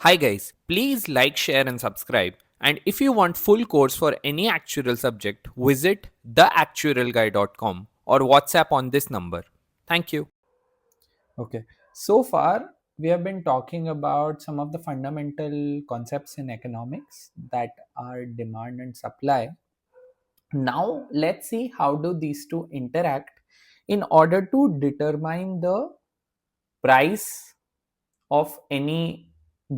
Hi guys, please like, share and subscribe. And if you want full course for any actuarial subject, visit theactuarialguy.com or WhatsApp on this number. Thank you. Okay, so far we have been talking about some of the fundamental concepts in economics that are demand and supply. Now let's see how do these two interact in order to determine the price of any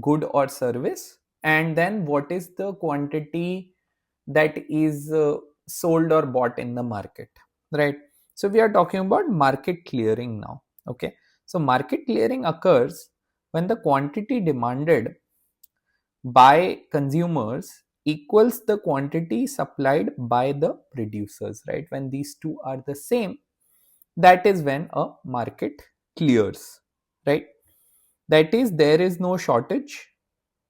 good or service, and then what is the quantity that is sold or bought in the market, right? So we are talking about market clearing now. Okay, so market clearing occurs when the quantity demanded by consumers equals the quantity supplied by the producers, right? When these two are the same, that is when a market clears, right? That is, there is no shortage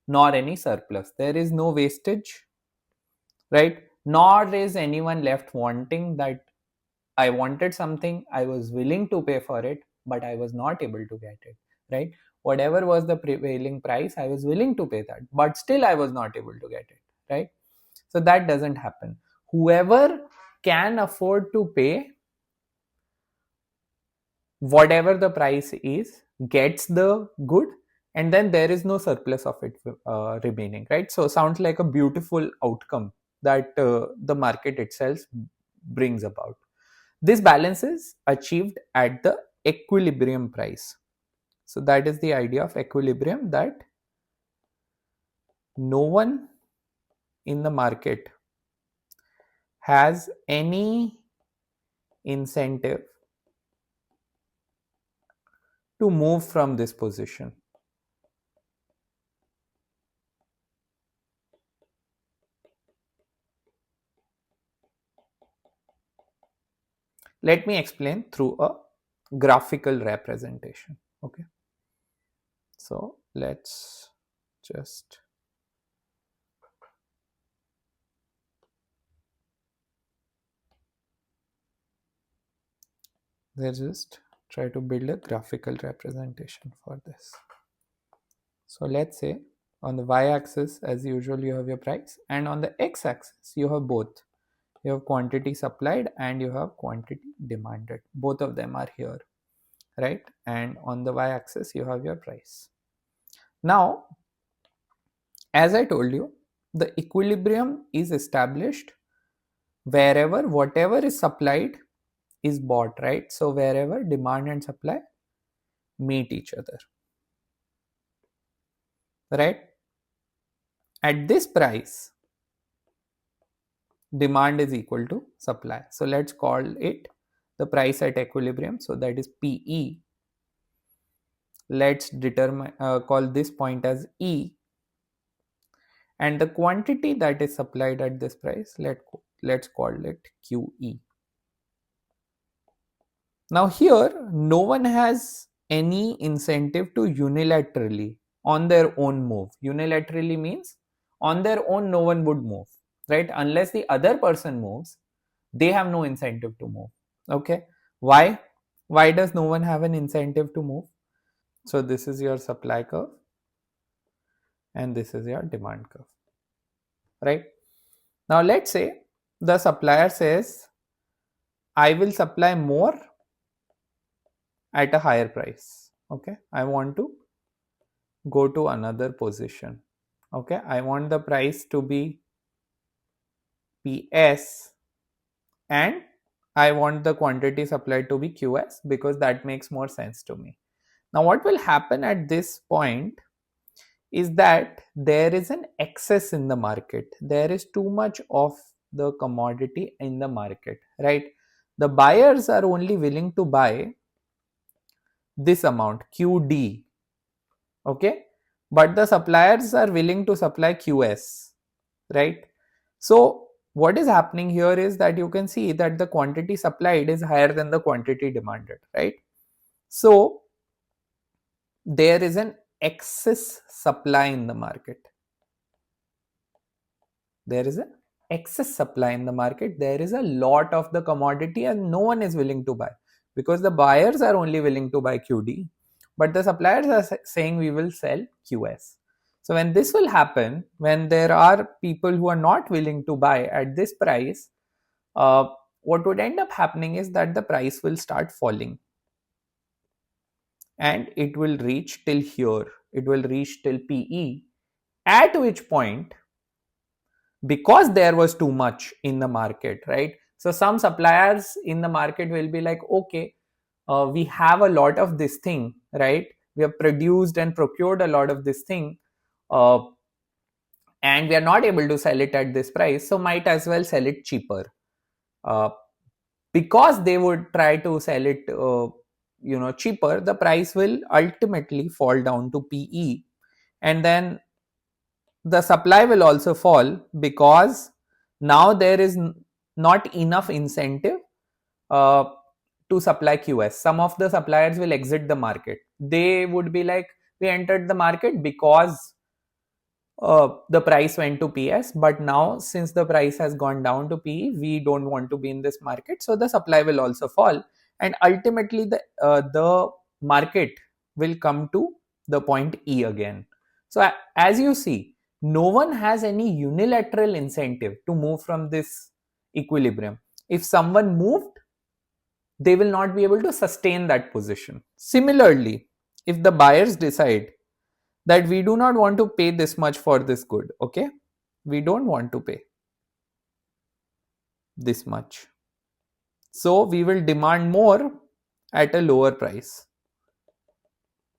nor any surplus, there is no wastage, right? Nor is anyone left wanting that I wanted something, I was willing to pay for it, but I was not able to get it, right? Whatever was the prevailing price, I was willing to pay that, but still I was not able to get it, right? So that doesn't happen. Whoever can afford to pay whatever the price is gets the good, and then there is no surplus of it remaining, right? So sounds like a beautiful outcome that the market itself brings about. This balance is achieved at the equilibrium price. So that is the idea of equilibrium, that no one in the market has any incentive to move from this position. Let me explain through a graphical representation. Okay, so let's just try to build a graphical representation for this. So let's say on the y-axis, as usual, you have your price, and on the x-axis you have both. You have quantity supplied and you have quantity demanded. Both of them are here, right? And on the y-axis you have your price. Now, as I told you, the equilibrium is established wherever whatever is supplied is bought, right? So wherever demand and supply meet each other, right? At this price, demand is equal to supply. So let's call it the price at equilibrium. So that is PE. Let's call this point as E, and the quantity that is supplied at this price, let's call it QE. Now here, no one has any incentive to unilaterally on their own move. Unilaterally means on their own no one would move, right? Unless the other person moves, they have no incentive to move. Okay, why? Why does no one have an incentive to move? So this is your supply curve and this is your demand curve, right? Now let's say the supplier says, I will supply more at a higher price. Okay, I want to go to another position. Okay, I want the price to be PS and I want the quantity supplied to be QS because that makes more sense to me. Now what will happen at this point is that there is an excess in the market. There is too much of the commodity in the market, right? The buyers are only willing to buy this amount, QD, okay? But the suppliers are willing to supply QS, right? So what is happening here is that you can see that the quantity supplied is higher than the quantity demanded, right? So there is an excess supply in the market. There is an excess supply in the market. There is a lot of the commodity and no one is willing to buy because the buyers are only willing to buy QD, but the suppliers are saying we will sell QS. So when this will happen, when there are people who are not willing to buy at this price, what would end up happening is that the price will start falling, and it will reach till here. It will reach till PE, at which point, because there was too much in the market, right? So some suppliers in the market will be like, okay, we have a lot of this thing, right? We have produced and procured a lot of this thing, uh, and we are not able to sell it at this price, so might as well sell it cheaper. Uh, because they would try to sell it cheaper, the price will ultimately fall down to PE, and then the supply will also fall, because now there is not enough incentive uh, to supply QS. Some of the suppliers will exit the market. They would be like, we entered the market because the price went to PS, but now since the price has gone down to PE, we don't want to be in this market, so the supply will also fall, and ultimately the market will come to the point E again. So as you see, no one has any unilateral incentive to move from this equilibrium. If someone moved, they will not be able to sustain that position. Similarly, if the buyers decide that we do not want to pay this much for this good, okay, we don't want to pay this much, so we will demand more at a lower price.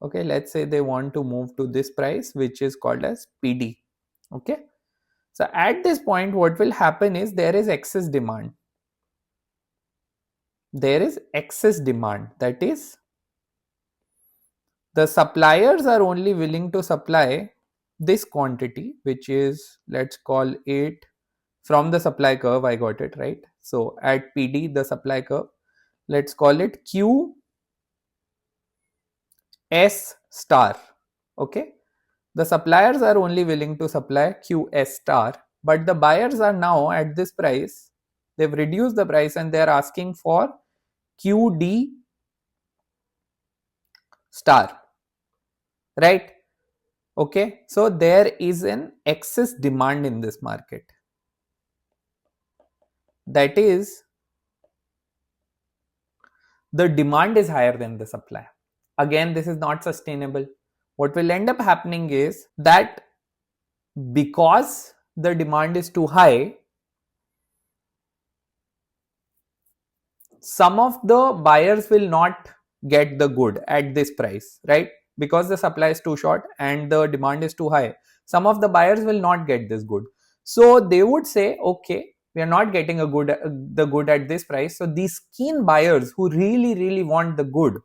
Okay, let's say they want to move to this price, which is called as PD. Okay, so at this point what will happen is there is excess demand. There is excess demand, that is, the suppliers are only willing to supply this quantity, which is, let's call it, from the supply curve, I got it right. So at PD, the supply curve, let's call it QS star. Okay, the suppliers are only willing to supply QS star, but the buyers are now at this price, they've reduced the price and they're asking for QD star, right? Okay, so there is an excess demand in this market, that is, the demand is higher than the supply. Again, this is not sustainable. What will end up happening is that because the demand is too high, some of the buyers will not get the good at this price, right? Because the supply is too short and the demand is too high, some of the buyers will not get this good. So they would say, okay, we are not getting the good at this price, so these keen buyers who really want the good,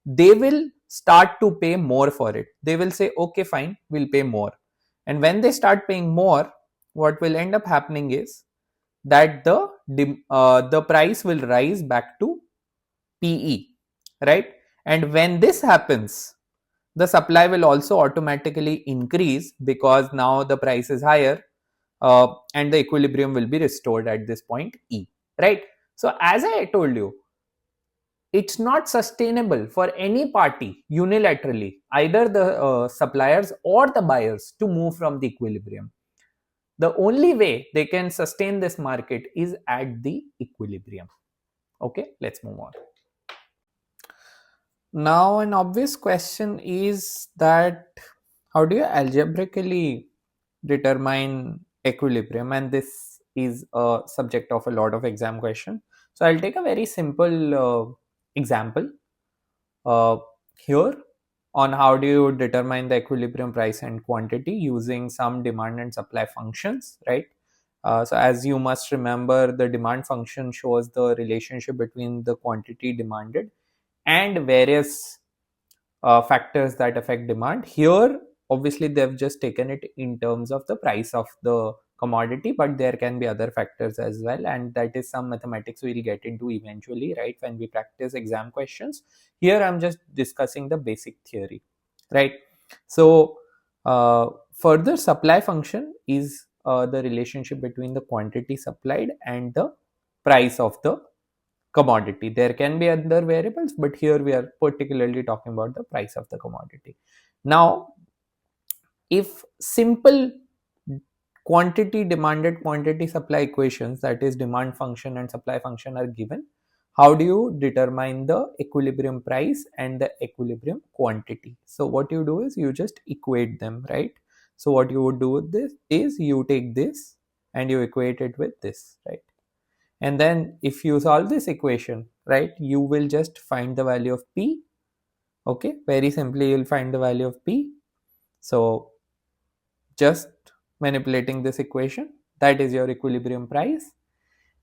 they will start to pay more for it. They will say, okay, fine, we'll pay more. And when they start paying more, what will end up happening is that the price will rise back to PE, right? And when this happens, the supply will also automatically increase, because now the price is higher, and the equilibrium will be restored at this point E, right? So as I told you, it's not sustainable for any party unilaterally, either the suppliers or the buyers, to move from the equilibrium. The only way they can sustain this market is at the equilibrium. Okay, let's move on. Now, an obvious question is that how do you algebraically determine equilibrium? And this is a subject of a lot of exam question. So I'll take a very simple example uh, here on how do you determine the equilibrium price and quantity using some demand and supply functions, right? So as you must remember, the demand function shows the relationship between the quantity demanded and various factors that affect demand. Here, obviously, they've just taken it in terms of the price of the commodity, but there can be other factors as well, and that is some mathematics we'll get into eventually, right, when we practice exam questions. Here I'm just discussing the basic theory, right? So further, supply function is the relationship between the quantity supplied and the price of the commodity. There can be other variables, but here we are particularly talking about the price of the commodity. Now, if simple quantity demanded quantity supply equations, that is demand function and supply function, are given, how do you determine the equilibrium price and the equilibrium quantity? So what you do is you just equate them, right? So what you would do with this is you take this and you equate it with this, right? And then if you solve this equation, right, you will just find the value of P. Okay, very simply you'll find the value of P. So just manipulating this equation, that is your equilibrium price.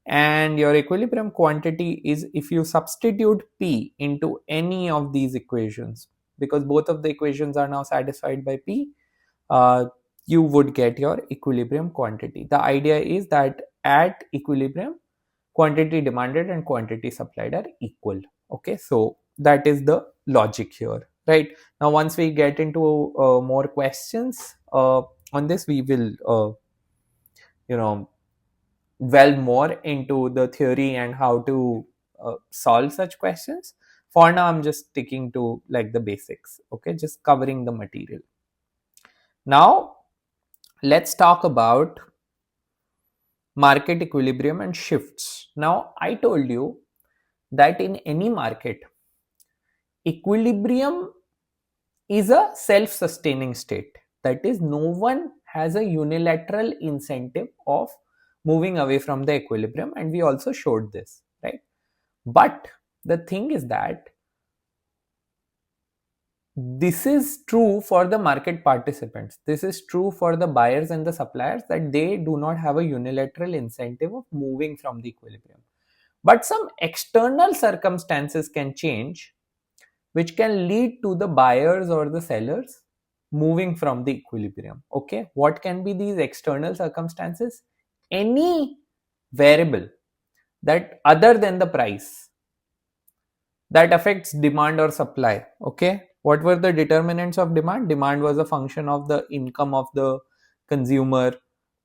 And your equilibrium quantity is if you substitute P into any of these equations, because both of the equations are now satisfied by P, uh, you would get your equilibrium quantity. The idea is that at equilibrium, quantity demanded and quantity supplied are equal. Okay, so that is the logic here, right? Now once we get into more questions on this, we will you know delve more into the theory and how to solve such questions. For now I'm just sticking to like the basics, okay, just covering the material. Now let's talk about market equilibrium and shifts. Now I told you that in any market, equilibrium is a self-sustaining state. That is, no one has a unilateral incentive of moving away from the equilibrium, and we also showed this, right? But the thing is that this is true for the market participants. This is true for the buyers and the suppliers, that they do not have a unilateral incentive of moving from the equilibrium. But some external circumstances can change, which can lead to the buyers or the sellers moving from the equilibrium. Okay, what can be these external circumstances? Any variable that other than the price that affects demand or supply. Okay, what were the determinants of demand? Demand was a function of the income of the consumer,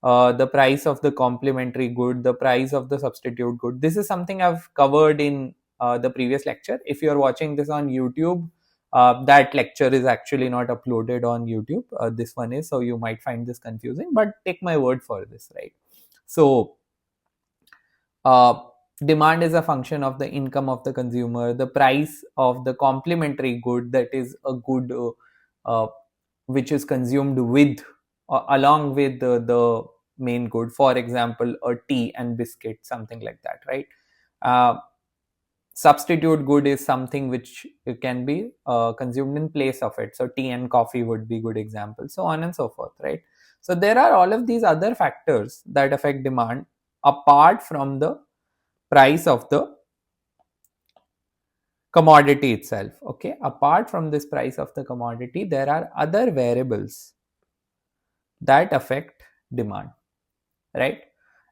the price of the complementary good, the price of the substitute good. This is something I've covered in the previous lecture. If you're watching this on YouTube, that lecture is actually not uploaded on YouTube. This one is, so you might find this confusing, but take my word for this, right? So uh, demand is a function of the income of the consumer, the price of the complementary good, that is a good which is consumed with along with the main good, for example a tea and biscuit, something like that, right? uh, Substitute good is something which can be consumed in place of it, so tea and coffee would be good examples, so on and so forth, right? So there are all of these other factors that affect demand apart from the price of the commodity itself. Okay, apart from this price of the commodity, there are other variables that affect demand, right?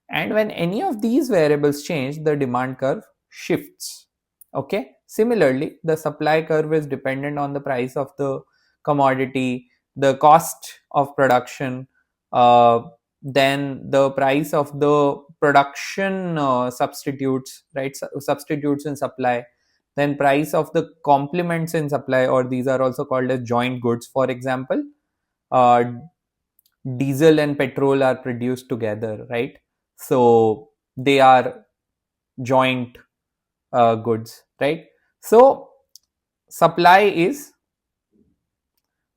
And when any of these variables change, the demand curve shifts. Okay, similarly the supply curve is dependent on the price of the commodity, the cost of production, uh, then the price of the production substitutes, right? Substitutes in supply, then price of the complements in supply, or these are also called as joint goods. For example, uh, diesel and petrol are produced together, right? So they are joint goods, right? So supply is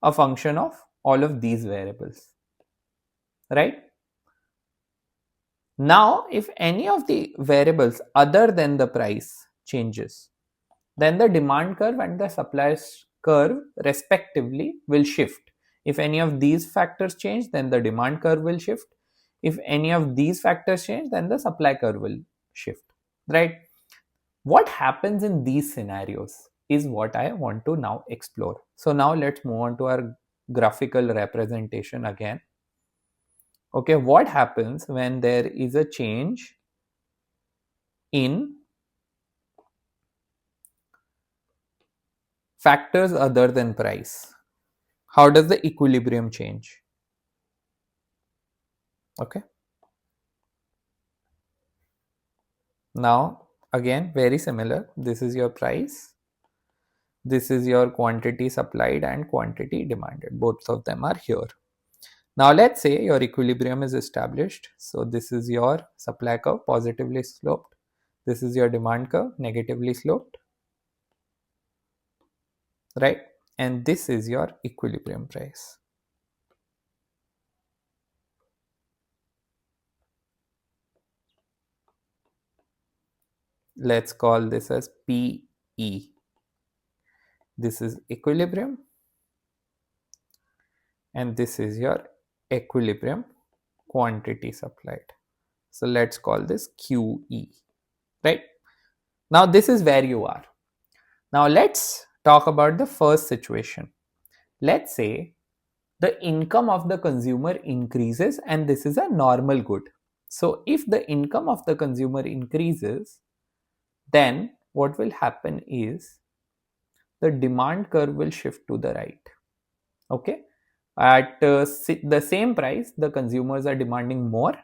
a function of all of these variables, right? Now if any of the variables other than the price changes, then the demand curve and the supply curve respectively will shift. If any of these factors change, then the demand curve will shift. If any of these factors change, then the supply curve will shift, right? What happens in these scenarios is what I want to now explore. So now let's move on to our graphical representation again. Okay, what happens when there is a change in factors other than price? How does the equilibrium change? Okay, now again very similar. This is your price, this is your quantity supplied and quantity demanded, both of them are here. Now let's say your equilibrium is established. So this is your supply curve, positively sloped. This is your demand curve, negatively sloped, right? And this is your equilibrium price. Let's call this as PE. This is equilibrium, and this is your equilibrium quantity supplied. So let's call this QE, right? Now this is where you are. Now let's talk about the first situation. Let's say the income of the consumer increases and this is a normal good. So if the income of the consumer increases, then what will happen is the demand curve will shift to the right. Okay, at the same price, the consumers are demanding more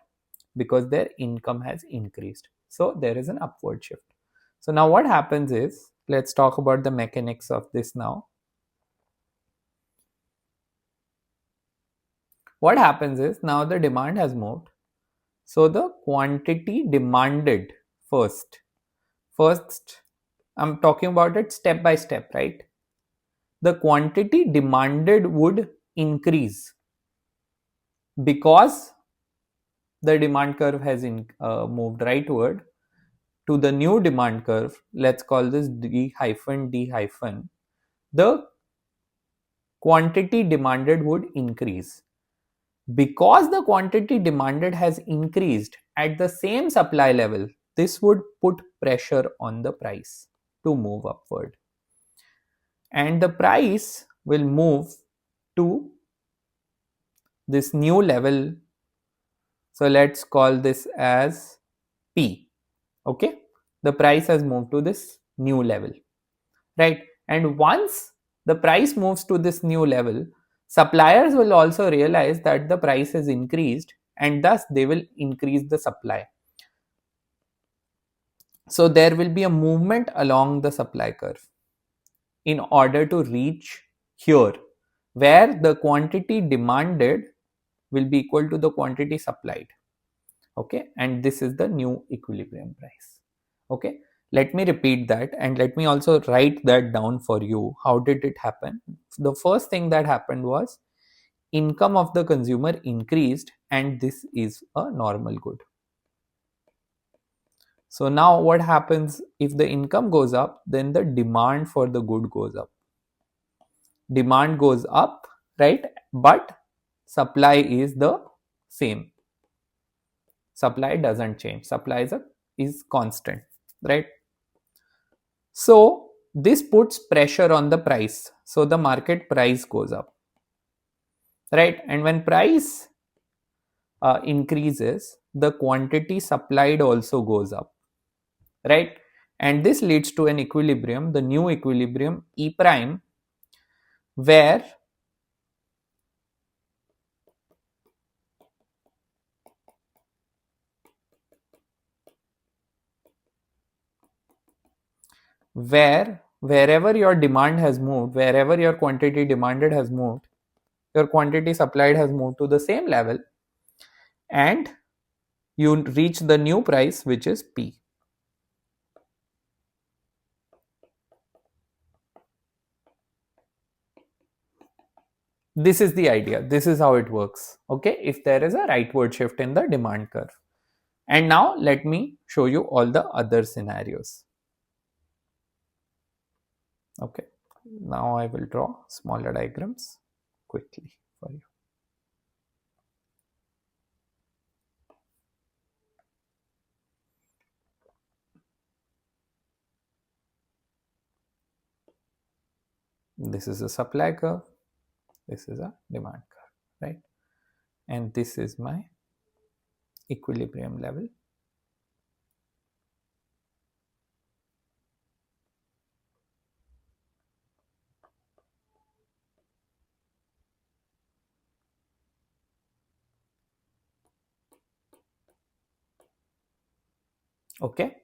because their income has increased. So there is an upward shift. So now what happens is, let's talk about the mechanics of this now. What happens is, now the demand has moved. So the quantity demanded first, I'm talking about it step by step, right? The quantity demanded would increase because the demand curve has moved rightward to the new demand curve. Let's call this D hyphen D hyphen. The quantity demanded would increase. Because the quantity demanded has increased at the same supply level, this would put pressure on the price to move upward. And the price will move to this new level. So let's call this as P. Okay. The price has moved to this new level, right? And once the price moves to this new level, suppliers will also realize that the price has increased and thus they will increase the supply. So there will be a movement along the supply curve in order to reach here, where the quantity demanded will be equal to the quantity supplied. Okay, and this is the new equilibrium price. Okay, let me repeat that and let me also write that down for you. How did it happen? The first thing that happened was income of the consumer increased and this is a normal good. So now what happens, if the income goes up, then the demand for the good goes up. Demand goes up, right? But supply is the same. Supply doesn't change. Supply is constant, right? So this puts pressure on the price. So the market price goes up, right? And when price increases, the quantity supplied also goes up, right? And this leads to an equilibrium, the new equilibrium E prime, where wherever your demand has moved, wherever your quantity demanded has moved, your quantity supplied has moved to the same level and you reach the new price, which is P. This is the idea. This is how it works. Okay, if there is a rightward shift in the demand curve. And now let me show you all the other scenarios. Okay, now I will draw smaller diagrams quickly for you. This is a supply curve, this is a demand curve, right? And this is my equilibrium level. Okay,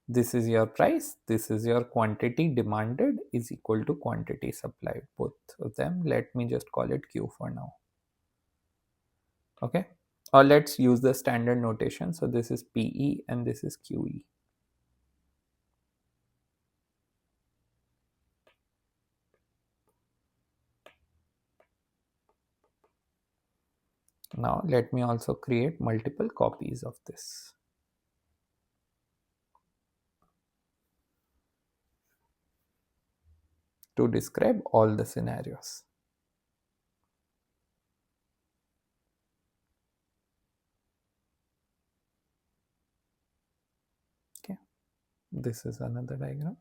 this is your price, this is your quantity demanded is equal to quantity supplied, both of them. Let me just call it Q for now. Okay, or let's use the standard notation. So this is PE and this is QE. Now let me also create multiple copies of this. To describe all the scenarios. Okay, this is another diagram.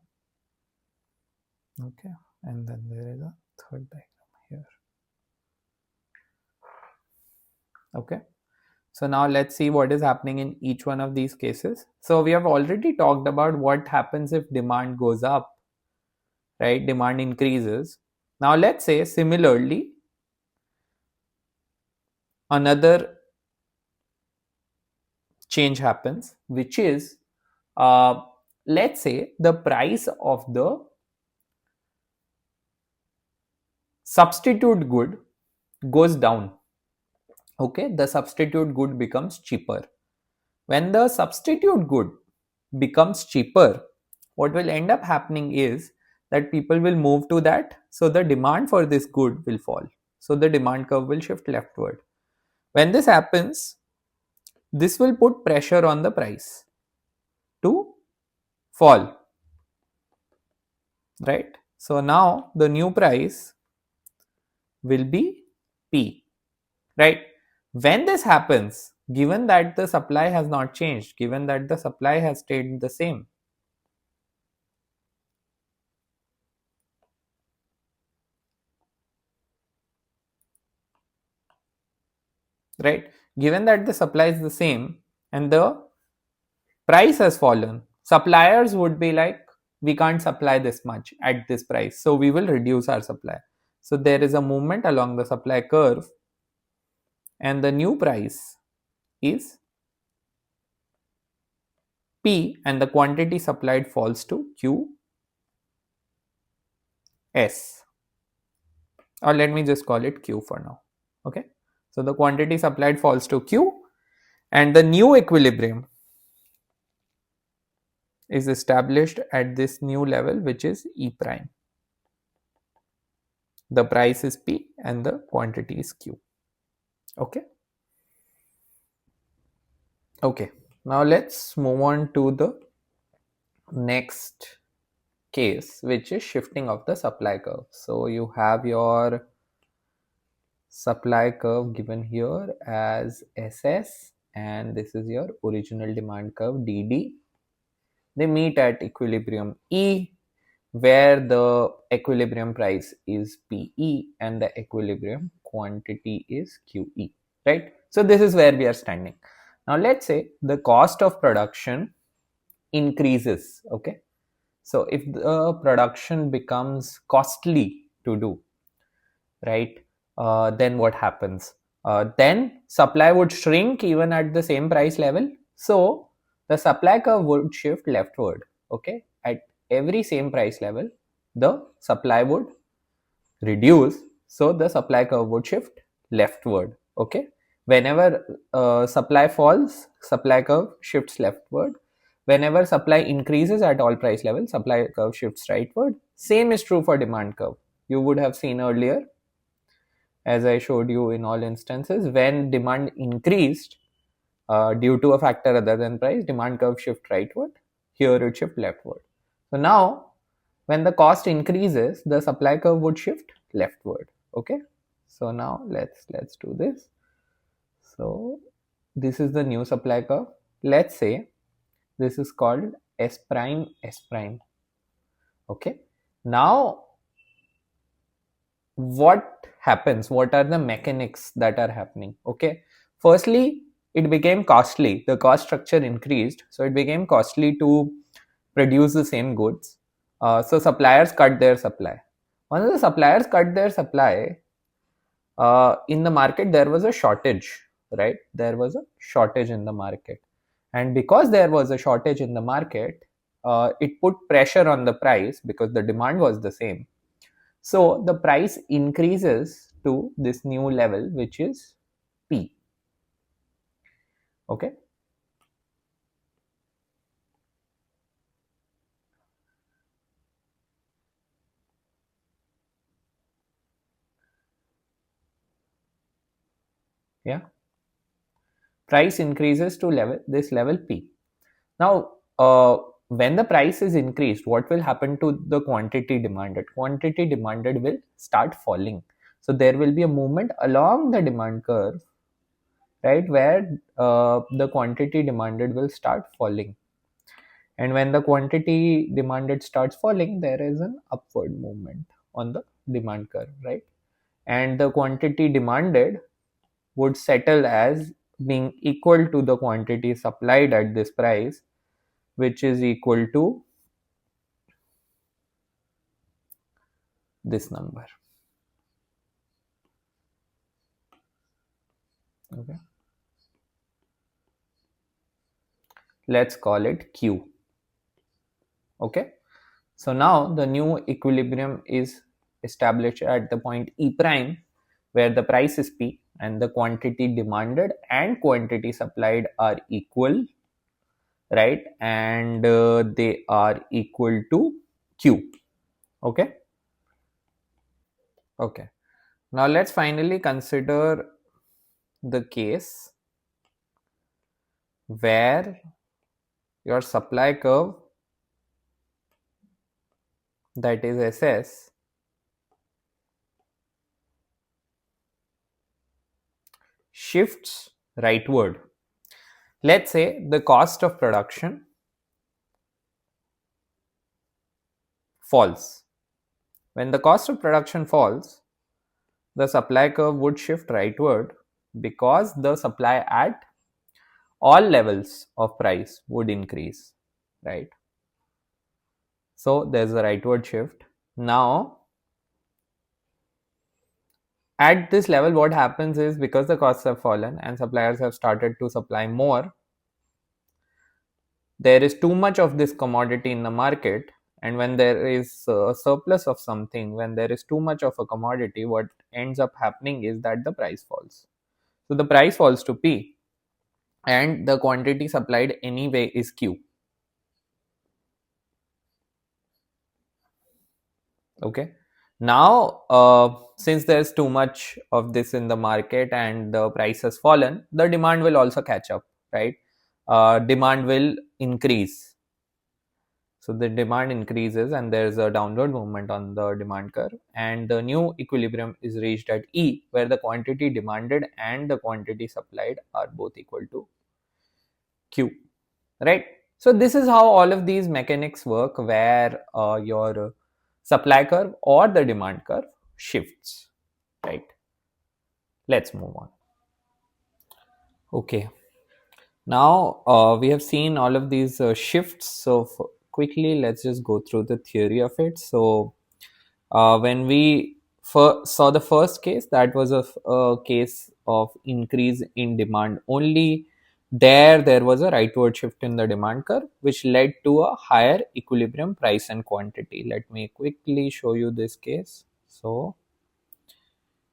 Okay, and then there is a third diagram here. Okay, so now let's see what is happening in each one of these cases. So we have already talked about what happens if demand goes up, right? Demand increases. Now let's say similarly, another change happens, which is let's say the price of the substitute good goes down. Okay, the substitute good becomes cheaper. When the substitute good becomes cheaper, what will end up happening is that people will move to that, so the demand for this good will fall, so the demand curve will shift leftward. When this happens, this will put pressure on the price to fall, right? So now the new price will be P, right? When this happens, given that the supply has not changed, given that the supply has stayed the same, right? Given that the supply is the same and the price has fallen, suppliers would be like, we can't supply this much at this price, so we will reduce our supply. So there is a movement along the supply curve, and the new price is P, and the quantity supplied falls to QS, or let me just call it Q for now. Okay, so the quantity supplied falls to Q, and the new equilibrium is established at this new level, which is E prime. The price is P and the quantity is Q. Okay. Okay, now let's move on to the next case, which is shifting of the supply curve. So you have your supply curve given here as SS, and this is your original demand curve DD. They meet at equilibrium E, where the equilibrium price is PE and the equilibrium quantity is QE, right? So this is where we are standing. Now let's say the cost of production increases. Okay, so if the production becomes costly to do, right, then what happens? Then supply would shrink even at the same price level, so the supply curve would shift leftward. Okay, at every same price level the supply would reduce, so the supply curve would shift leftward. Okay, whenever supply falls, supply curve shifts leftward. Whenever supply increases at all price levels, supply curve shifts rightward. Same is true for demand curve. You would have seen earlier, as I showed you, in all instances when demand increased due to a factor other than price, demand curve shift rightward. Here it shift leftward. So now when the cost increases, the supply curve would shift leftward. Okay, so now let's do this. So this is the new supply curve. Let's say this is called S prime S prime. Okay, now what happens? What are the mechanics that are happening? Okay, firstly, it became costly. The cost structure increased, so it became costly to produce the same goods. So suppliers cut their supply. Once the suppliers cut their supply, in the market there was a shortage, right? There was a shortage in the market, and because there was a shortage in the market, it put pressure on the price because the demand was the same. So the price increases to this new level, which is P. Okay. Yeah. Price increases to level P. Now, when the price is increased, what will happen to the quantity demanded? Quantity demanded will start falling. So there will be a movement along the demand curve, right, where the quantity demanded will start falling. And when the quantity demanded starts falling, there is an upward movement on the demand curve, right? And the quantity demanded would settle as being equal to the quantity supplied at this price, which is equal to this number. Okay, let's call it Q. Okay, so now the new equilibrium is established at the point E prime, where the price is P and the quantity demanded and quantity supplied are equal, right? And they are equal to Q. Okay. Okay, now let's finally consider the case where your supply curve, that is SS, shifts rightward. Let's say the cost of production falls. When the cost of production falls, the supply curve would shift rightward because the supply at all levels of price would increase, right? So there's a rightward shift. Now, at this level, what happens is, because the costs have fallen and suppliers have started to supply more, there is too much of this commodity in the market. And when there is a surplus of something, when there is too much of a commodity, what ends up happening is that the price falls. So the price falls to P and the quantity supplied anyway is Q. Okay, now since there's too much of this in the market and the price has fallen, the demand will also catch up, right? Demand will increase. So the demand increases and there's a downward movement on the demand curve, and the new equilibrium is reached at E, where the quantity demanded and the quantity supplied are both equal to Q, right? So this is how all of these mechanics work, where your supply curve or the demand curve shifts, right? Let's move on. Okay, now we have seen all of these shifts. So quickly, let's just go through the theory of it. So when we saw the first case, that was a case of increase in demand only. There was a rightward shift in the demand curve, which led to a higher equilibrium price and quantity. Let me quickly show you this case. So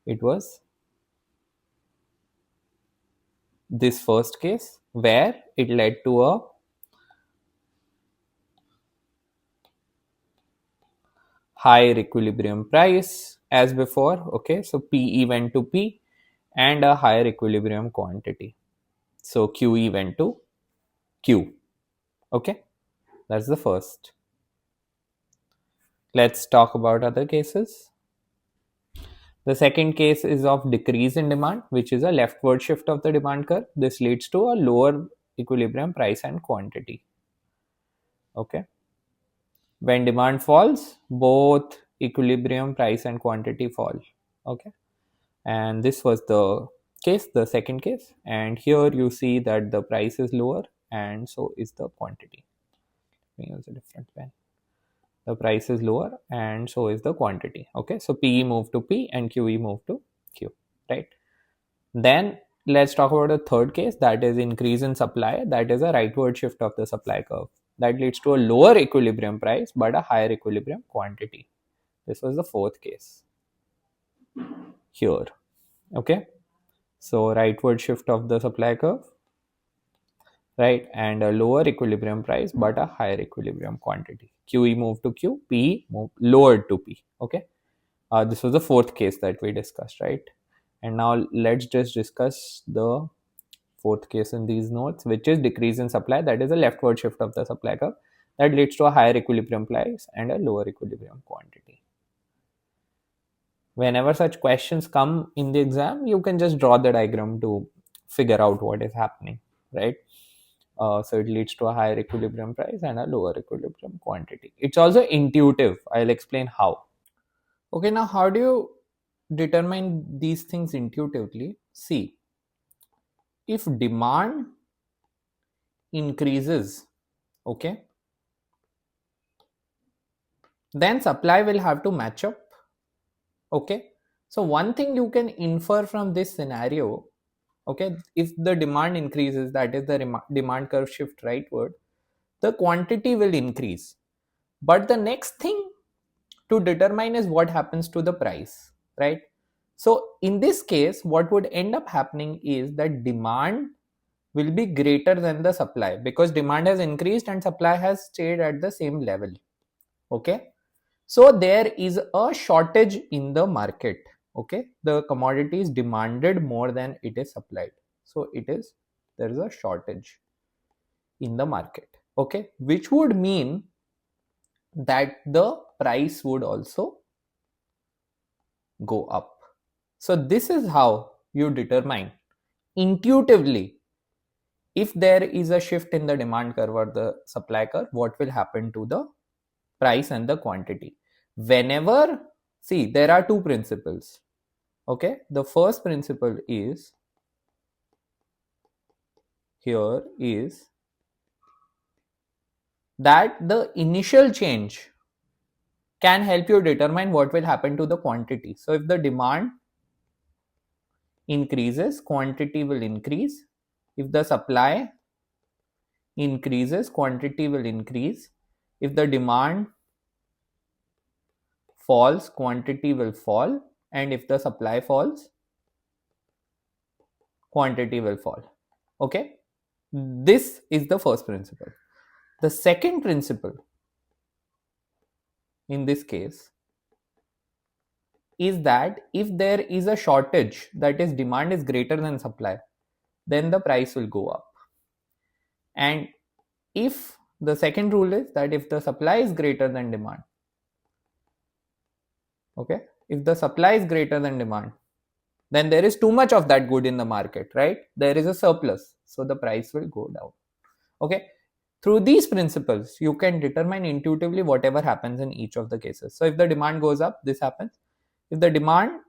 it was this first case where it led to a higher equilibrium price as before. Okay, so PE went to P and a higher equilibrium quantity. So QE went to Q. Okay, that's the first. Let's talk about other cases. The second case is of decrease in demand, which is a leftward shift of the demand curve. This leads to a lower equilibrium price and quantity. Okay, when demand falls, both equilibrium price and quantity fall. Okay, and this was the case, the second case, and here you see that the price is lower and so is the quantity. Let me use a different pen. The price is lower and so is the quantity. Okay, so PE moved to P and QE moved to Q, right? Then let's talk about the third case, that is increase in supply. That is a rightward shift of the supply curve. That leads to a lower equilibrium price but a higher equilibrium quantity. This was the fourth case here. Okay, so rightward shift of the supply curve, right? And a lower equilibrium price, but a higher equilibrium quantity. QE moved to Q, PE moved lowered to P. Okay. This was the fourth case that we discussed, right? And now let's just discuss the fourth case in these notes, which is decrease in supply. That is a leftward shift of the supply curve that leads to a higher equilibrium price and a lower equilibrium quantity. Whenever such questions come in the exam, you can just draw the diagram to figure out what is happening, right? So it leads to a higher equilibrium price and a lower equilibrium quantity. It's also intuitive. I'll explain how. Okay, now how do you determine these things intuitively? See, if demand increases, okay, then supply will have to match up. Okay, so one thing you can infer from this scenario, okay, if the demand increases, that is the demand curve shift rightward, the quantity will increase. But the next thing to determine is what happens to the price, right? So in this case, what would end up happening is that demand will be greater than the supply because demand has increased and supply has stayed at the same level. Okay, so there is a shortage in the market. Okay, the commodity is demanded more than it is supplied, so there is a shortage in the market. Okay, which would mean that the price would also go up. So this is how you determine intuitively if there is a shift in the demand curve or the supply curve, what will happen to the price and the quantity. Whenever, see, there are two principles. Okay, the first principle is here is that the initial change can help you determine what will happen to the quantity. So if the demand increases, quantity will increase. If the supply increases, quantity will increase. If the demand falls, quantity will fall. And if the supply falls, quantity will fall. Okay, this is the first principle. The second principle in this case is that if there is a shortage, that is demand is greater than supply, then the price will go up. And if the second rule is that if the supply is greater than demand, okay, if the supply is greater than demand, then there is too much of that good in the market, right? There is a surplus, so the price will go down. Okay, through these principles you can determine intuitively whatever happens in each of the cases. So if the demand goes up, this happens. If the demand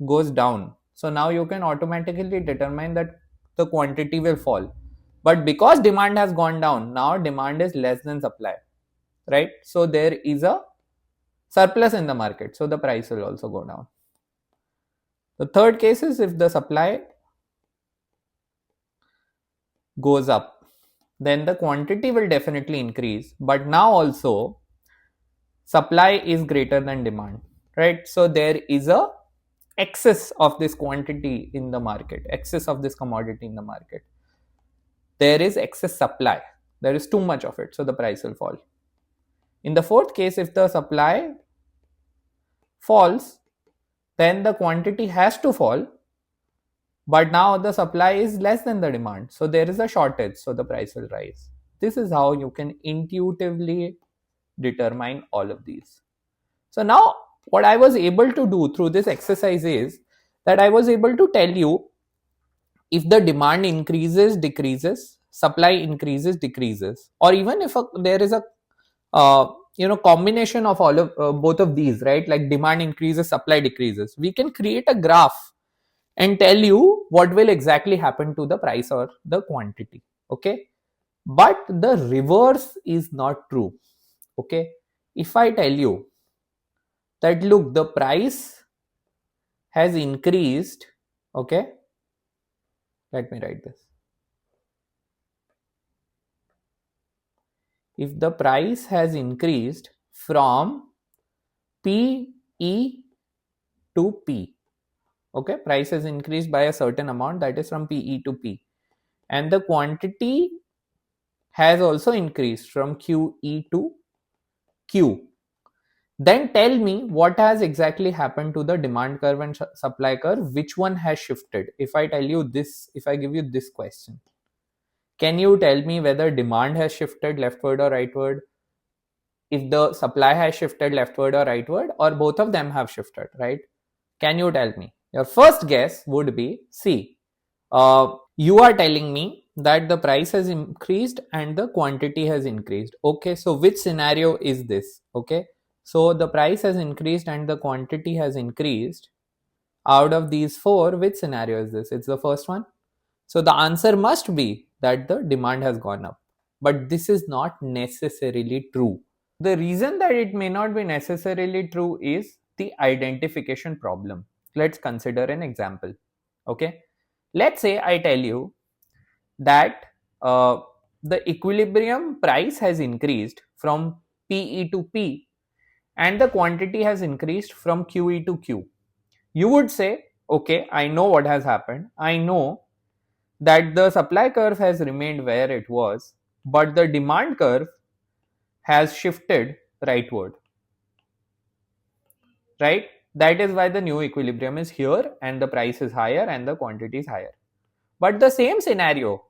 goes down, so now you can automatically determine that the quantity will fall. But because demand has gone down, now demand is less than supply, right? So there is a surplus in the market, so the price will also go down. The third case is if the supply goes up, then the quantity will definitely increase, but now also supply is greater than demand, right? So there is a excess of this quantity in the market, excess of this commodity in the market. There is excess supply, there is too much of it, so the price will fall. In the fourth case, if the supply falls, then the quantity has to fall, but now the supply is less than the demand, so there is a shortage, so the price will rise. This is how you can intuitively determine all of these. So now what I was able to do through this exercise is that I was able to tell you if the demand increases, decreases, supply increases, decreases, or even if there is a combination of all of both of these, right? Like demand increases, supply decreases, we can create a graph and tell you what will exactly happen to the price or the quantity. Okay, but the reverse is not true. Okay, if I tell you that look, the price has increased, okay, let me write this. If the price has increased from PE to P, okay, price has increased by a certain amount, that is from PE to P. and the quantity has also increased from QE to Q. Then tell me what has exactly happened to the demand curve and supply curve, which one has shifted. If I tell you this, if I give you this question, can you tell me whether demand has shifted leftward or rightward? If the supply has shifted leftward or rightward, or both of them have shifted, right? Can you tell me? Your first guess would be C. You are telling me that the price has increased and the quantity has increased. Okay, so which scenario is this? Okay, so the price has increased and the quantity has increased. Out of these four, which scenario is this? It's the first one. So the answer must be that the demand has gone up. But this is not necessarily true. The reason that it may not be necessarily true is the identification problem. Let's consider an example. Okay, let's say I tell you that uh, the equilibrium price has increased from PE to P and the quantity has increased from QE to Q. You would say, okay, I know what has happened. I know that the supply curve has remained where it was, but the demand curve has shifted rightward, right? That is why the new equilibrium is here and the price is higher and the quantity is higher. But the same scenario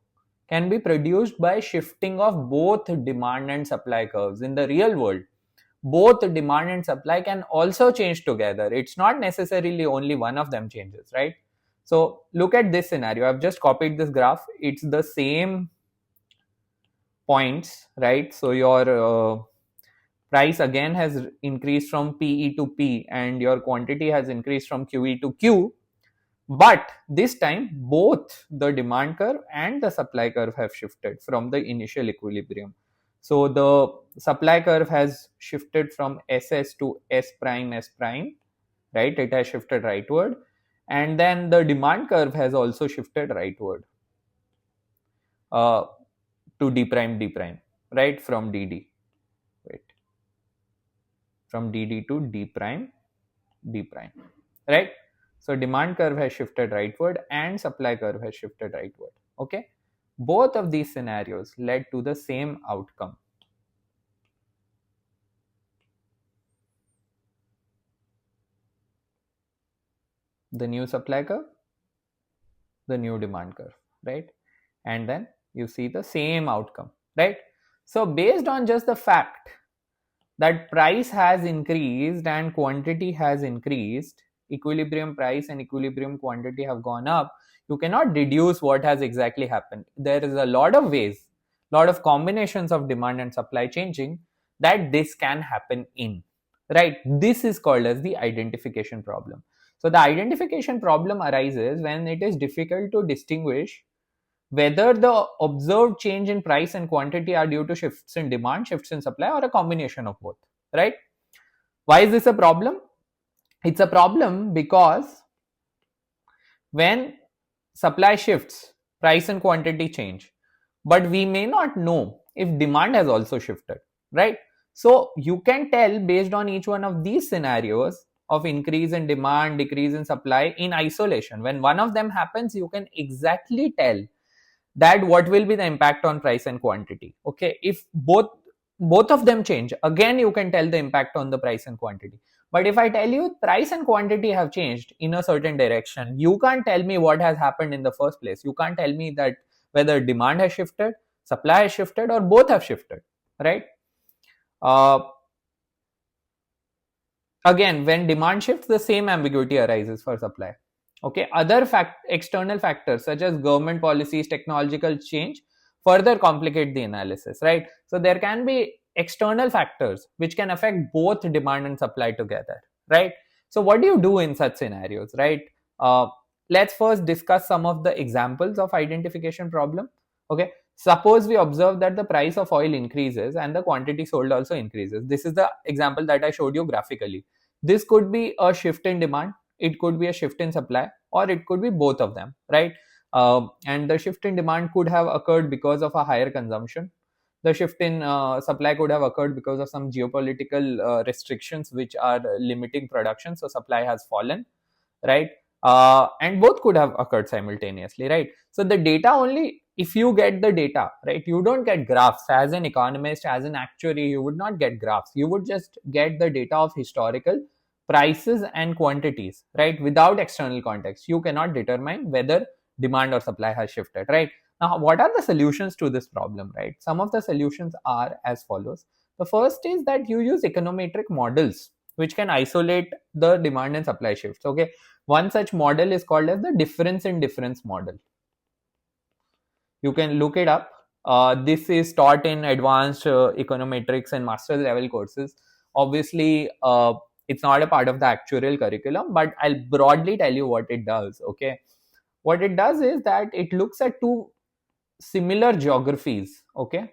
can be produced by shifting of both demand and supply curves. In the real world, both demand and supply can also change together. It's not necessarily only one of them changes, right? So look at this scenario. I've just copied this graph. It's the same points, right? So your price again has increased from PE to P and your quantity has increased from QE to Q. But this time, both the demand curve and the supply curve have shifted from the initial equilibrium. So the supply curve has shifted from SS to S prime, S prime, right? It has shifted rightward. And then the demand curve has also shifted rightward uh, to D prime, D prime, right? From DD. Wait. From DD to D prime, D prime, right? So demand curve has shifted rightward and supply curve has shifted rightward. Okay, both of these scenarios led to the same outcome. The new supply curve, the new demand curve, right? And then you see the same outcome, right? So based on just the fact that price has increased and quantity has increased, equilibrium price and equilibrium quantity have gone up, you cannot deduce what has exactly happened. There is a lot of ways, lot of combinations of demand and supply changing that this can happen in, right? This is called as the identification problem. So the identification problem arises when it is difficult to distinguish whether the observed change in price and quantity are due to shifts in demand, shifts in supply, or a combination of both, right? Why is this a problem? It's a problem because when supply shifts, price and quantity change, but we may not know if demand has also shifted, right? So you can tell based on each one of these scenarios of increase in demand, decrease in supply in isolation. When one of them happens, you can exactly tell that what will be the impact on price and quantity. Okay, if both of them change, again you can tell the impact on the price and quantity. But if I tell you price and quantity have changed in a certain direction, you can't tell me what has happened in the first place. You can't tell me that whether demand has shifted, supply has shifted, or both have shifted, right? uh, Again, when demand shifts, the same ambiguity arises for supply. Okay, other external factors such as government policies, technological change further complicate the analysis, right? So there can be external factors which can affect both demand and supply together, right? So what do you do in such scenarios, right? uh, let's first discuss some of the examples of identification problem. Okay, suppose we observe that the price of oil increases and the quantity sold also increases. This is the example that I showed you graphically. This could be a shift in demand, it could be a shift in supply, or it could be both of them, right? And the shift in demand could have occurred because of a higher consumption. The shift in supply could have occurred because of some geopolitical restrictions which are limiting production, so supply has fallen, right? and both could have occurred simultaneously, right? So the data only, if you get the data, right, you don't get graphs. As an economist, as an actuary, you would not get graphs. You would just get the data of historical prices and quantities, right? Without external context, you cannot determine whether demand or supply has shifted, right? Now, what are the solutions to this problem, right? Some of the solutions are as follows. The first is that you use econometric models which can isolate the demand and supply shifts. Okay, one such model is called as the difference in difference model. You can look it up. This is taught in advanced econometrics and master's level courses. Obviously, it's not a part of the actuarial curriculum, but I'll broadly tell you what it does. Okay, what it does is that it looks at two similar geographies. Okay,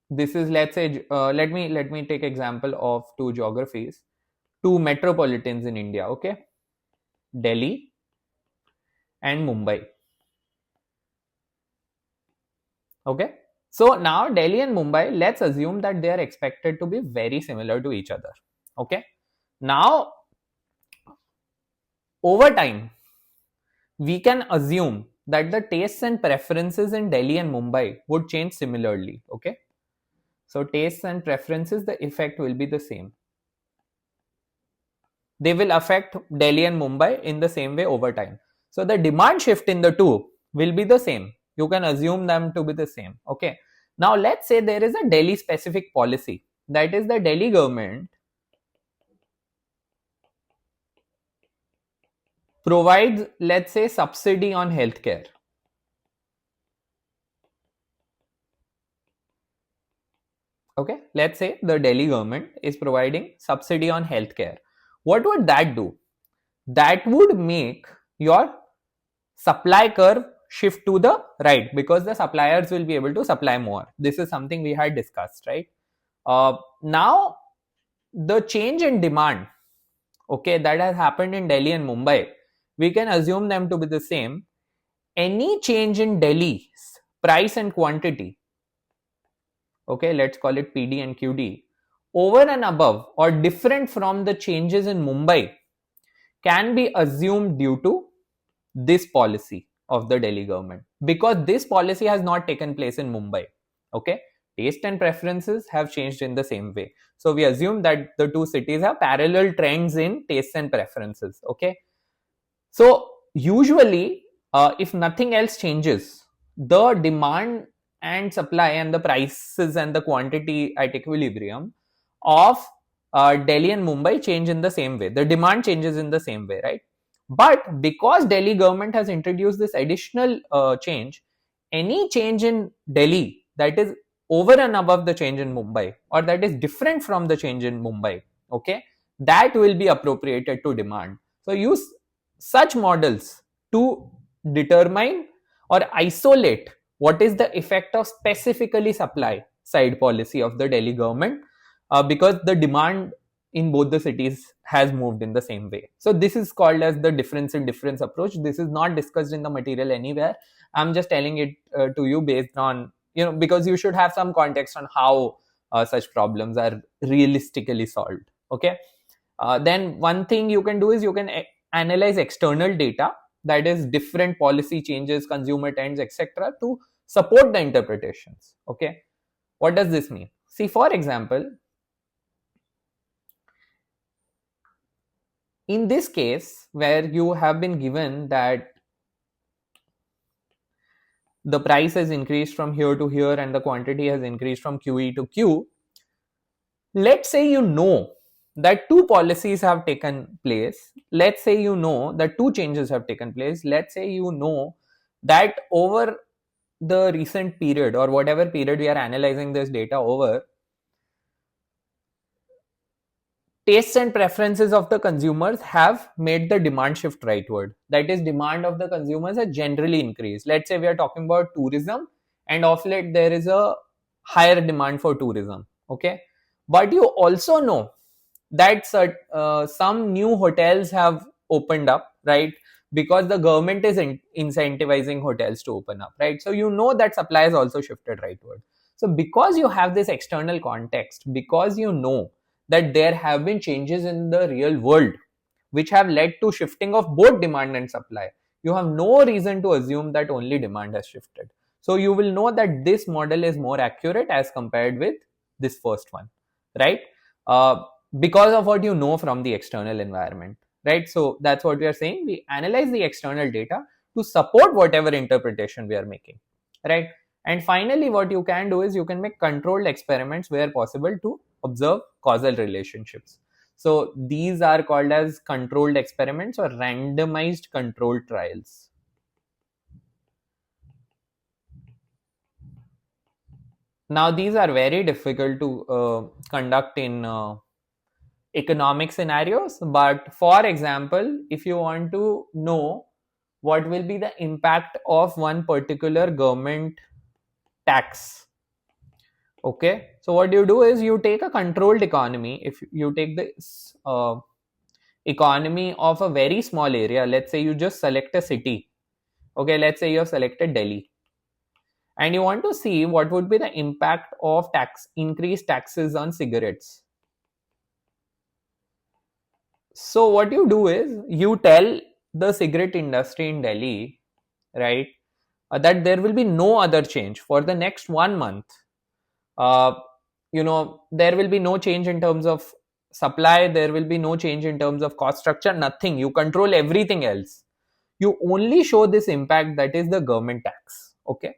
this is, let's say, let me take example of two geographies, two metropolitans in India. Okay, Delhi and Mumbai. Okay, so now Delhi and Mumbai, let's assume that they are expected to be very similar to each other. Okay, now over time we can assume that the tastes and preferences in Delhi and Mumbai would change similarly. Okay, so tastes and preferences, the effect will be the same. They will affect Delhi and Mumbai in the same way over time. So the demand shift in the two will be the same. You can assume them to be the same. Okay. Now let's say there is a Delhi specific policy. That is, the Delhi government provides, let's say, subsidy on healthcare. Okay. Let's say the Delhi government is providing subsidy on healthcare. What would that do? That would make your supply curve shift to the right, because the suppliers will be able to supply more. This is something we had discussed, right? Now the change in demand, okay, that has happened in Delhi and Mumbai, we can assume them to be the same. Any change in Delhi's price and quantity, okay, let's call it PD and QD, over and above or different from the changes in Mumbai, can be assumed due to this policy of the Delhi government, because this policy has not taken place in Mumbai. Okay, taste and preferences have changed in the same way. So we assume that the two cities have parallel trends in tastes and preferences. Okay, so usually, if nothing else changes, the demand and supply and the prices and the quantity at equilibrium of Delhi and Mumbai change in the same way. The demand changes in the same way, right? But because Delhi government has introduced this additional change, any change in Delhi that is over and above the change in Mumbai, or that is different from the change in Mumbai, okay, that will be appropriated to demand. So use such models to determine or isolate what is the effect of specifically supply side policy of the Delhi government, because the demand in both the cities has moved in the same way. So this is called as the difference in difference approach. This is not discussed in the material anywhere. I'm just telling it to you based on, because you should have some context on how such problems are realistically solved. Okay. Then one thing you can do is you can analyze external data, that is different policy changes, consumer trends, etc., to support the interpretations. Okay, what does this mean? See, for example, in this case where you have been given that the price has increased from here to here and the quantity has increased from QE to Q, let's say you know that two policies have taken place. Let's say you know that two changes have taken place. Let's say you know that over the recent period, or whatever period we are analyzing this data over, tastes and preferences of the consumers have made the demand shift rightward. That is, demand of the consumers has generally increased. Let's say we are talking about tourism, and of late there is a higher demand for tourism. Okay, but you also know that some new hotels have opened up, right? Because the government is incentivizing hotels to open up, right? So you know that supply has also shifted rightward. So because you have this external context, because you know that there have been changes in the real world which have led to shifting of both demand and supply. You have no reason to assume that only demand has shifted. So you will know that this model is more accurate as compared with this first one, right? Uh, because of what you know from the external environment, right? So that's what we are saying. We analyze the external data to support whatever interpretation we are making, right? And finally, what you can do is you can make controlled experiments where possible to observe causal relationships. So these are called as controlled experiments or randomized controlled trials. Now, these are very difficult to conduct in economic scenarios. But for example, if you want to know what will be the impact of one particular government tax, okay, so what you do is you take a controlled economy. If you take the economy of a very small area, let's say you just select a city, okay, let's say you have selected Delhi, and you want to see what would be the impact of increased taxes on cigarettes. So what you do is you tell the cigarette industry in Delhi, right, that there will be no other change for the next 1 month. uh, there will be no change in terms of supply, there will be no change in terms of cost structure, nothing. You control everything else. You only show this impact, that is the government tax, okay.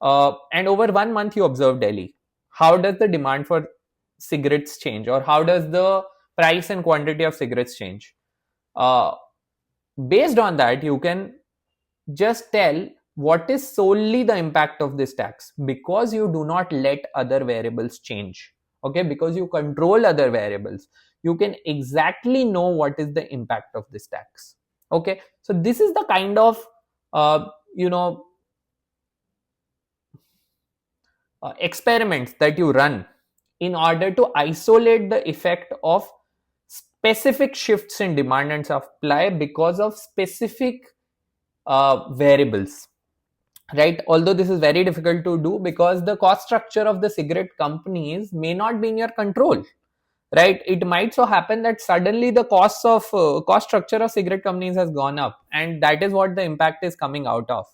And over 1 month you observe Delhi. How does the demand for cigarettes change, or how does the price and quantity of cigarettes change? uh, Based on that, you can just tell what is solely the impact of this tax, because you do not let other variables change, okay, because you control other variables. You can exactly know what is the impact of this tax, okay. So this is the kind of uh, you know experiments that you run in order to isolate the effect of specific shifts in demand and supply because of specific variables, right? Although this is very difficult to do because the cost structure of the cigarette companies may not be in your control, right? It might so happen that suddenly the cost structure of cigarette companies has gone up, and that is what the impact is coming out of.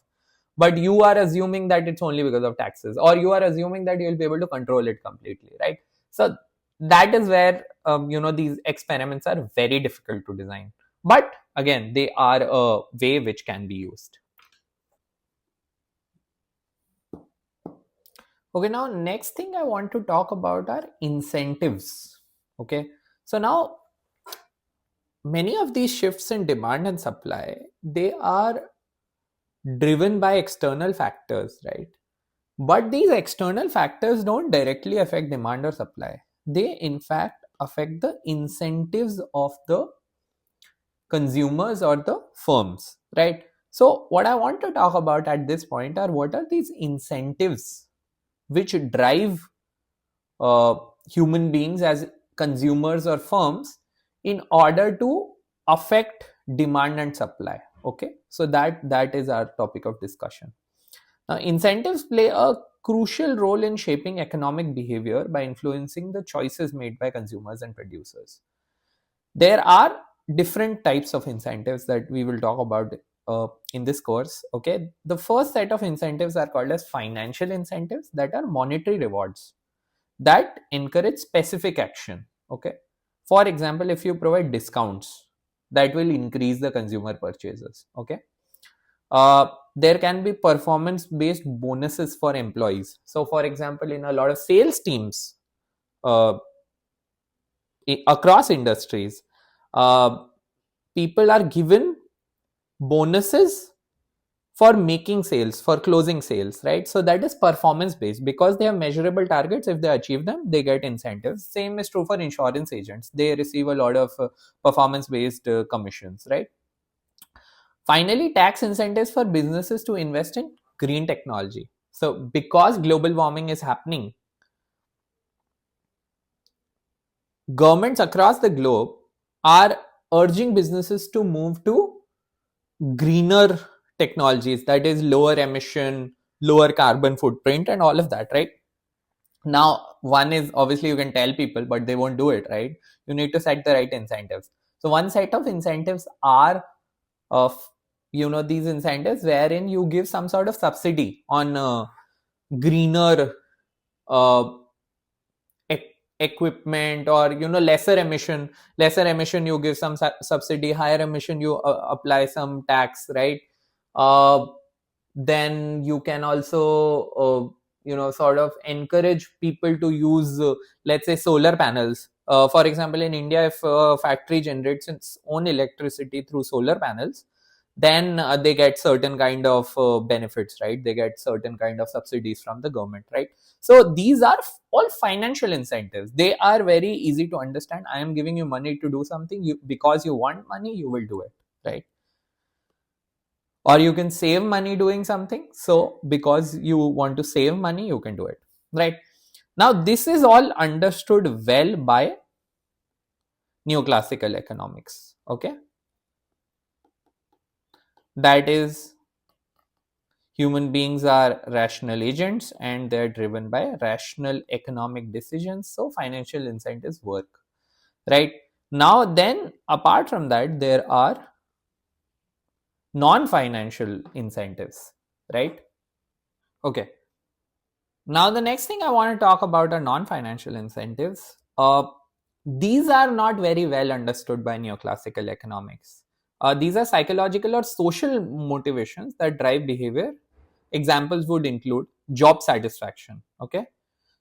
But you are assuming that it's only because of taxes, or you are assuming that you'll be able to control it completely, right? So that is where these experiments are very difficult to design, but again, they are a way which can be used. Okay, now next thing I want to talk about are incentives. Okay, so now many of these shifts in demand and supply, they are driven by external factors, right? But these external factors don't directly affect demand or supply. They in fact affect the incentives of the consumers or the firms, right? So what I want to talk about at this point are what are these incentives which drive uh, human beings as consumers or firms in order to affect demand and supply, okay. So that is our topic of discussion. Now incentives play a crucial role in shaping economic behavior by influencing the choices made by consumers and producers. There are different types of incentives that we will talk about in this course, okay. The first set of incentives are called as financial incentives, that are monetary rewards that encourage specific action, okay. For example, if you provide discounts, that will increase the consumer purchases, okay. There can be performance based bonuses for employees. So for example, in a lot of sales teams uh, across industries, uh, people are given bonuses for making sales, for closing sales, right? So that is performance based because they have measurable targets. If they achieve them, they get incentives. Same is true for insurance agents. They receive a lot of performance based commissions, right? Finally, tax incentives for businesses to invest in green technology. So because global warming is happening, governments across the globe are urging businesses to move to greener technologies, that is lower emission, lower carbon footprint and all of that, right? Now, one is obviously you can tell people, but they won't do it, right? You need to set the right incentives. So one set of incentives are of, these incentives wherein you give some sort of subsidy on greener uh, equipment, or lesser emission you give some subsidy, higher emission you apply some tax, right? uh, then you can also sort of encourage people to use, let's say, solar panels. For example, in India, if a factory generates its own electricity through solar panels, then they get certain kind of benefits, right? They get certain kind of subsidies from the government, right? So these are all financial incentives. They are very easy to understand. I am giving you money to do something, because you want money, you will do it, right? Or you can save money doing something, so because you want to save money, you can do it, right? Now this is all understood well by neoclassical economics. Okay, that is, human beings are rational agents and they're driven by rational economic decisions, so financial incentives work, right? Now then, apart from that, there are non financial incentives, right? Okay. Now, the next thing I want to talk about are non financial incentives. These are not very well understood by neoclassical economics. These are psychological or social motivations that drive behavior. Examples would include job satisfaction. Okay.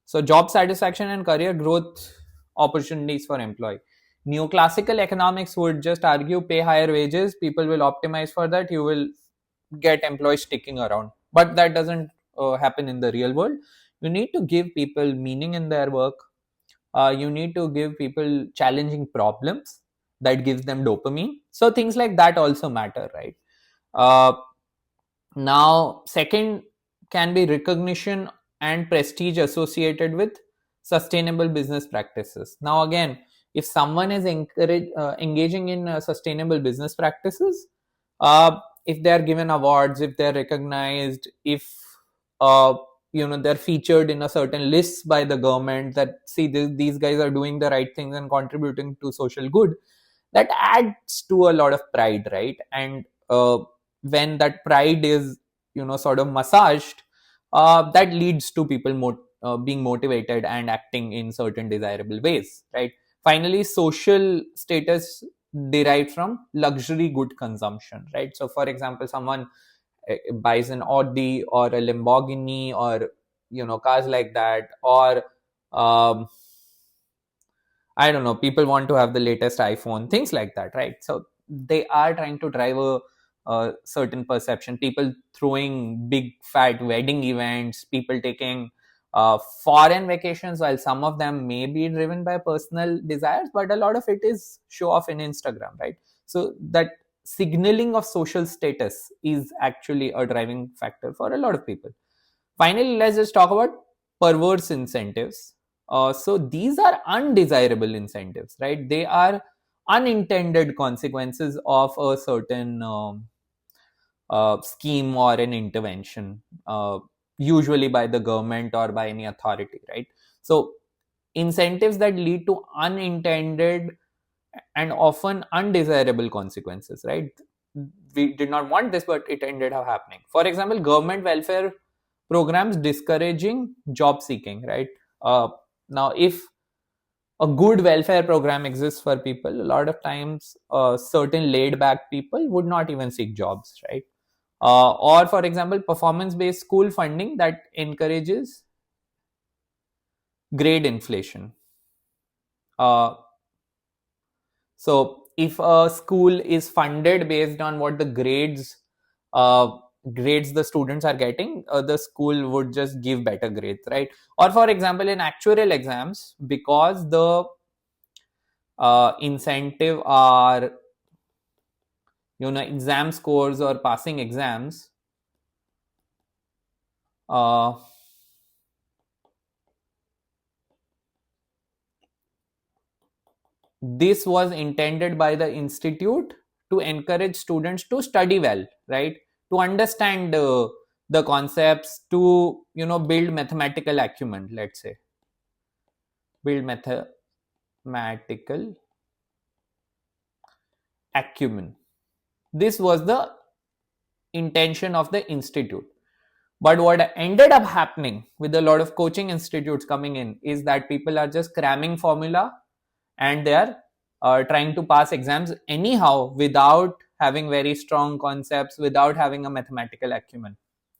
So, job satisfaction and career growth opportunities for employee. Neoclassical economics would just argue pay higher wages, people will optimize for that, you will get employees sticking around. But that doesn't happen in the real world. You need to give people meaning in their work. You need to give people challenging problems that gives them dopamine. So things like that also matter, right? uh, Now, second can be recognition and prestige associated with sustainable business practices. Now, again, if someone is engaging in sustainable business practices, if they are given awards, if they are recognized, if uh, they're featured in a certain list by the government that see these guys are doing the right things and contributing to social good, that adds to a lot of pride, right? And when that pride is sort of massaged, that leads to people being motivated and acting in certain desirable ways, right? Finally, social status derived from luxury good consumption, right? So for example, someone buys an Audi or a Lamborghini, or cars like that, or um, I don't know, people want to have the latest iPhone, things like that, right? So they are trying to drive a certain perception. People throwing big fat wedding events, people taking foreign vacations, while some of them may be driven by personal desires, but a lot of it is show off in Instagram, right? So that signaling of social status is actually a driving factor for a lot of people. Finally, let's just talk about perverse incentives. So these are undesirable incentives, right? They are unintended consequences of a certain scheme or an intervention, usually by the government or by any authority, right? So incentives that lead to unintended and often undesirable consequences, right? We did not want this, but it ended up happening. For example, government welfare programs discouraging job seeking, right? uh, Now, if a good welfare program exists for people, a lot of times certain laid back people would not even seek jobs, right? Or for example, performance based school funding that encourages grade inflation. uh, So if a school is funded based on what the uh, grades the students are getting, the school would just give better grades, right? Or for example, in actuarial exams, because the incentive are exam scores or passing exams, uh, this was intended by the institute to encourage students to study well, right? To understand the concepts, to build mathematical acumen, let's say. build mathematical acumen. This was the intention of the institute. But what ended up happening with a lot of coaching institutes coming in is that people are just cramming formula, and they are trying to pass exams anyhow without having very strong concepts, without having a mathematical acumen.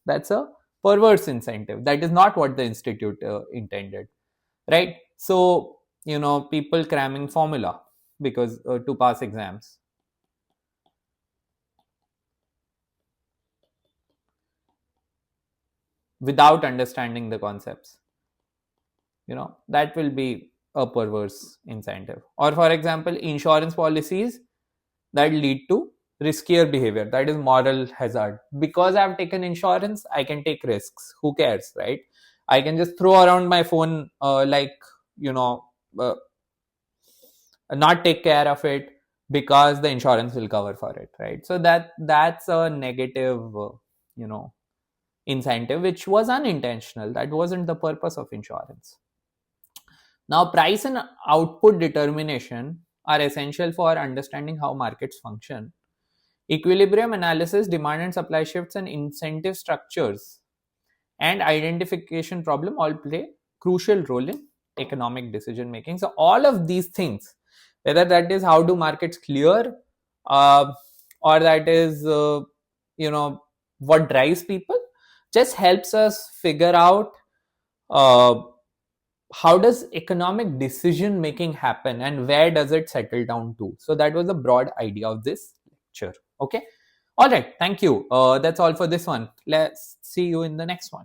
That's a perverse incentive. That is not what the institute intended, right? So, people cramming formula because to pass exams without understanding the concepts, that will be a perverse incentive. Or for example, insurance policies that lead to riskier behavior, that is moral hazard. Because I've taken insurance, I can take risks. Who cares, right? I can just throw around my phone, you know uh, not take care of it, because the insurance will cover for it, right? So that's a negative you know incentive, which was unintentional. That wasn't the purpose of insurance. Now, price and output determination are essential for understanding how markets function. Equilibrium analysis, demand and supply shifts, and incentive structures and identification problem all play crucial role in economic decision making. So all of these things, whether that is how do markets clear, uh, or that is you know what drives people, just helps us figure out uh, how does economic decision making happen and where does it settle down to. So that was the broad idea of this lecture. Okay, all right, thank you. That's all for this one. Let's see you in the next one.